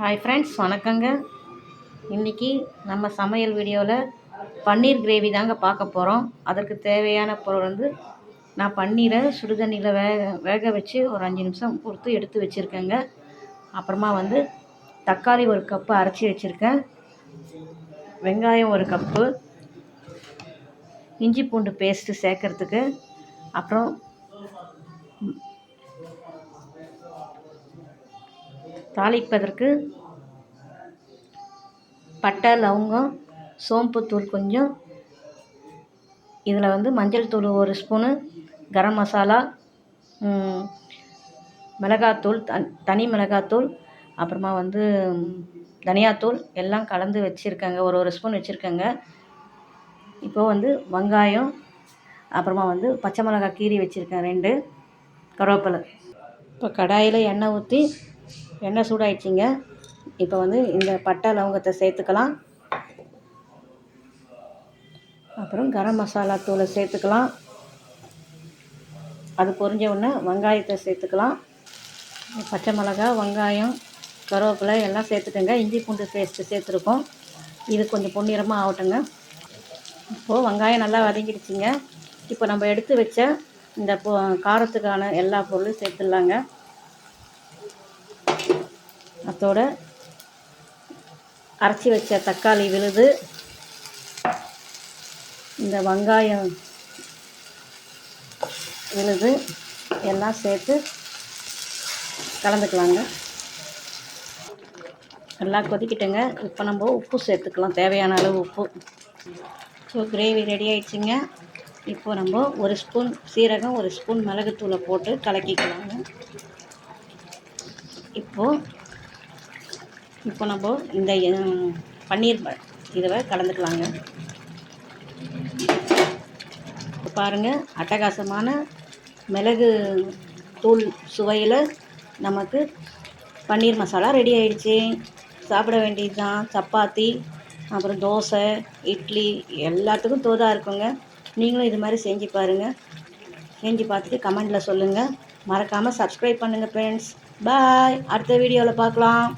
Hi friends, வணக்கங்க. இன்றைக்கி நம்ம சமையல் வீடியோவில் பன்னீர் கிரேவி தாங்க பார்க்க போகிறோம். அதற்கு தேவையான பொருள் வந்து நான் பன்னீரை சுடுதண்ணியில் வேக வச்சு ஒரு 5 நிமிஷம் பொறுத்து எடுத்து வச்சுருக்கேங்க. அப்புறமா வந்து தக்காளி 1 கப்பு அரைச்சி வச்சுருக்கேன், வெங்காயம் 1 கப்பு, இஞ்சி பூண்டு பேஸ்ட்டு சேர்க்குறதுக்கு, அப்புறம் தாளிப்பதற்கு பட்டை, லவங்கம், சோம்புத்தூள் கொஞ்சம், இதில் வந்து மஞ்சள் தூள் 1 ஸ்பூனு, கரம் மசாலா, மிளகாத்தூள், தனி மிளகாத்தூள், அப்புறமா வந்து தனியாத்தூள் எல்லாம் கலந்து வச்சுருக்கேங்க. ஒரு ஸ்பூன் வச்சுருக்கேங்க. இப்போது வந்து வெங்காயம், அப்புறமா வந்து பச்சை மிளகாய் கீறி வச்சுருக்கேன் 2, கருவேப்பிலை. இப்போ கடாயில் எண்ணெய் ஊற்றி எண்ணெய் சூடாயிடுச்சிங்க. இப்போ வந்து இந்த பட்டை லவங்கத்தை சேர்த்துக்கலாம். அப்புறம் கரம் மசாலா தூளை சேர்த்துக்கலாம். அது பொரிஞ்ச உடனே வெங்காயத்தை சேர்த்துக்கலாம். பச்சை மிளகாய், வெங்காயம், கருவேப்பிலை எல்லாம் சேர்த்துட்டுங்க. இஞ்சி பூண்டு பேஸ்ட்டு சேர்த்துருக்கோம். இது கொஞ்சம் பொன்னிறமாக ஆகட்டுங்க. இப்போது வெங்காயம் நல்லா வதங்கிடுச்சிங்க. இப்போ நம்ம எடுத்து வச்ச இந்த காரத்துக்கான எல்லா பொருளும் சேர்த்துடலாங்க. அதோட அரைச்சி வச்ச தக்காளி விழுது, இந்த வெங்காயம் விழுது எல்லாம் சேர்த்து கலந்துக்கலாங்க. நல்லா கொதிக்கிட்டுங்க. இப்போ நம்ம உப்பு சேர்த்துக்கலாம், தேவையான அளவு உப்பு. ஸோ கிரேவி ரெடி ஆயிடுச்சுங்க. இப்போ நம்ம 1 ஸ்பூன் சீரகம், 1 ஸ்பூன் மிளகுத்தூளை போட்டு கலக்கிக்கலாங்க. இப்போ நம்ம இந்த பன்னீர் இதை கலந்துக்கலாங்க. இப்போ பாருங்கள், அட்டகாசமான மிளகு தூள் சுவையில் நமக்கு பன்னீர் மசாலா ரெடி ஆயிடுச்சு. சாப்பிட வேண்டியது தான். சப்பாத்தி, அப்புறம் தோசை, இட்லி எல்லாத்துக்கும் தோதாக இருக்குங்க. நீங்களும் இது மாதிரி செஞ்சு பாருங்கள். செஞ்சு பார்த்துட்டு கமெண்டில் சொல்லுங்கள். மறக்காமல் சப்ஸ்கிரைப் பண்ணுங்கள் ஃப்ரெண்ட்ஸ். பாய். அடுத்த வீடியோவில் பார்க்கலாம்.